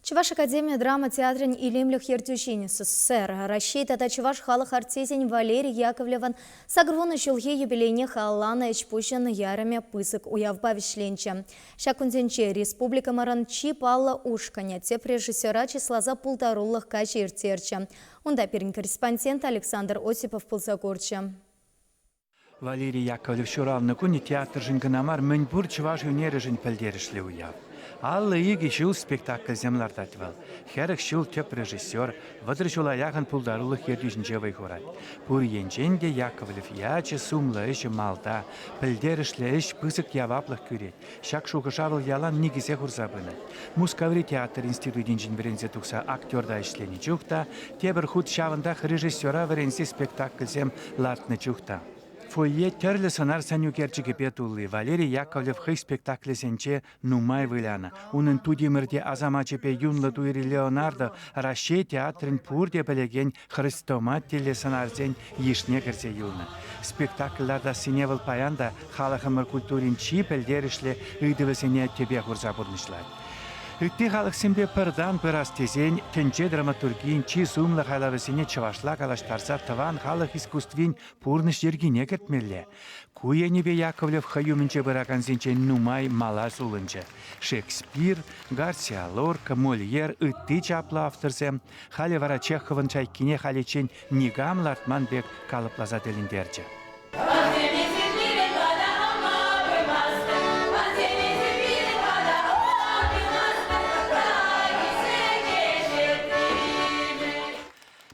Чуваш Академия драма театрын илемліх ертюшин СССР. Рашид ата Чуваш халық артизен Валерий Яковлеван сагрвоны жылге юбилейне халлана эчпушын ярыме пысык уявба вишленче. Шакунденче республика марын чип алла ушканя теп режиссера числаза пултаруллых качы иртерче. Онда перін корреспондент Александр Осипов пулсагорче. Валерий Яковлев шуравны куни театр жингынамар мөнбур Чуваш юнері жин пілдерішлі уяв. Аллы иги шул спектакль землартатывал. Херых шул теп режиссер, вадры шул аяғын пулдарулых ердюшінче вайхурат. Пур енченде Яковлев ячы сумлы іші малта, пілдерішлі іш пысык яваплых күрет. Шак шуғышавыл ялан нигізе хурзабыны. Мускаври театр институтин жин верензе тұқса актерда ішлені чухта, тебір худ шавындақ режиссера верензе спектакль землартны чухта. Фойе терлі сынар сәнюкерчігі петулы Валерий Яковлев хый спектаклесенче нумай выляна. Унын тудимірде азамачепе юнлы дуйры Леонардо Рашей театрын пурде білеген Христомат теле сынарзен ешне кірсе юлны. Спектакльларда синевыл паянда халықымыр культурин чи пілдерішлі үйдівісіне тебе хурза бұрнышлар. Үтті халық сімбе пырдан пырастезен, тенче драматургин чи сумлы хайлавысыне чывашла калаштарса тыван халық искусствин пурныш ергине кертмелле. Куенебе Яковлев хаюмінче быракансенче нумай мала сулынче. Шекспир, Гарсия Лорка, Мольер үтті чаплы авторсем, халі вара Чеховын чайкине халечен нигам лартманбек калыплаза деліндерче.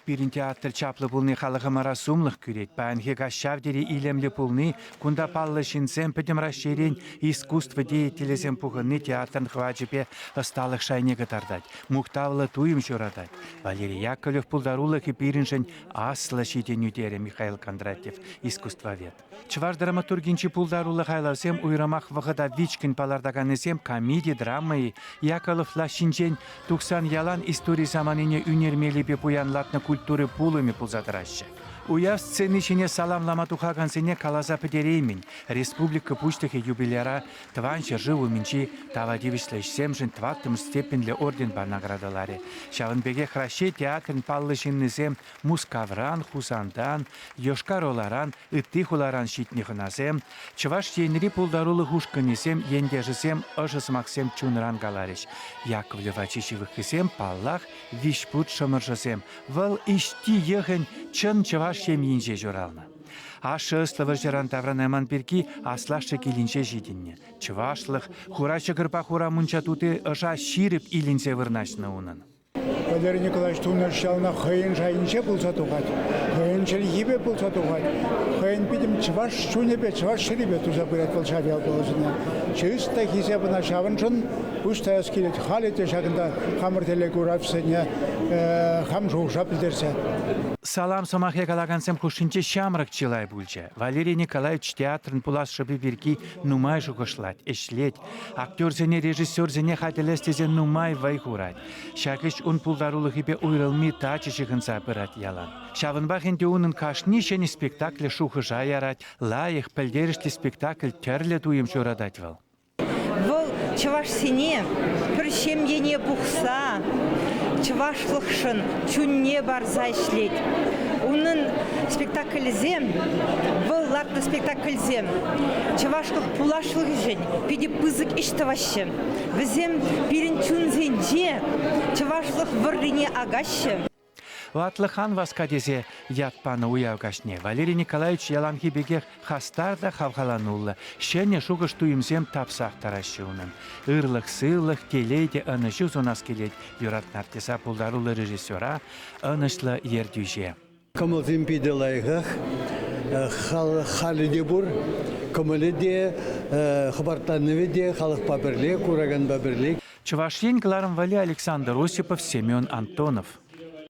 Бірін театр чаплы пулны халығымара сумлық күрет. Бәнге гашшавдері илемлі пулны, кунда паллы шинсен пөтім расширен искусство деятелесен пухынны театрын хваджипе ысталық шайне гытардать. Мухтавлы туым шурадать. Валерий Яковлев пулдарулық и біріншін аслы шитен үдері Михаил Кондратьев, искусствовед. Чваш драматургинчи пулдарулық айларсем уйрамақ вғыда вичкін палардаганесем комедия драмы Яковлев лашинчен 90 ялан истории заманине үнермелі пуянлатны культуры пулыми пулзадыраща. Уяв сцены чине саламлама тухагансене калаза педереймин. Республика пуштыхе юбилера тванча живу минчи тавадивишлеш семжин тваттым степенле орден бар наградаларе. Шавынбеге храше театрын паллышиннызем Мускавран, Хусандан, Йошкар-Оларан, Ыттыхуларан щитнихынасем, Чуваш енри пулдарулы хушканесем, ендежесем, ожысмаксем чунран галареш. Яковлева чищевыхысем паллах вишпут шамыржасем. Вал ишти ехен чын Чуваш шеминже журална. Ашы ыстывы жыран тавранайман бірки аслашы келінше жидінне. Чывашлық, хурачы кырпа хура мұнча туты ыжа ширіп илінсе вырнашны унын. Валерий Николаевич туныршална хыйын жайынше пулса туғат, хыйын шелихибе пулса туғат, хыйын бидім чываш шунебе, чываш ширибе туза бұрет бұл шавиял болысына. Чыста хисебына шавыншын, ұшта әскелет халете шағында қамыр телек ұрапсыне қам жоғыша білдерсе. Салам самахе калагансем хушинче шамрак чилай бульче. Валерий Николаевич театрын пулас шыбы бірки нумай жуғышлать, эшлет. Актерзене, режиссерзене хателестезен нумай вайхурать. Шакыш он пулдарулы хипе уйрылми тачы шығынса бірат ялан. Шавынбахенде унын кашнишені спектаклі шухыжа ярать, лайық пілдерішті спектакль терлі туым шурадать вал. Вол чываш сене, піршем ене бұқса, чывашлықшын чүнне барза ішлет. Унын спектакльзем, бұл лартны спектакльзем, чывашлық пулашлық жен, педе пызык іштавашы. Візем бірін чүнзенде, чывашлық выррине агашы. Ватлыхан васкадезе ятпаны уявгашне. Валерий Николаевич яланхи бегех хастарда хавхаланулы. Шене шуғыш туимзем тапсақ тарашы унын. Ырлық сылық келейде ынышы зонас келейд. Юратнартеса пулдарулы режиссера ынышлы ердюже. Камылзым пиделайғақ, халі де бұр, көмілі де, хабартаны де, халық бабірлік, ураган бабірлік. Чувашен Гларом Вали Александр Осипов, Семен Антонов.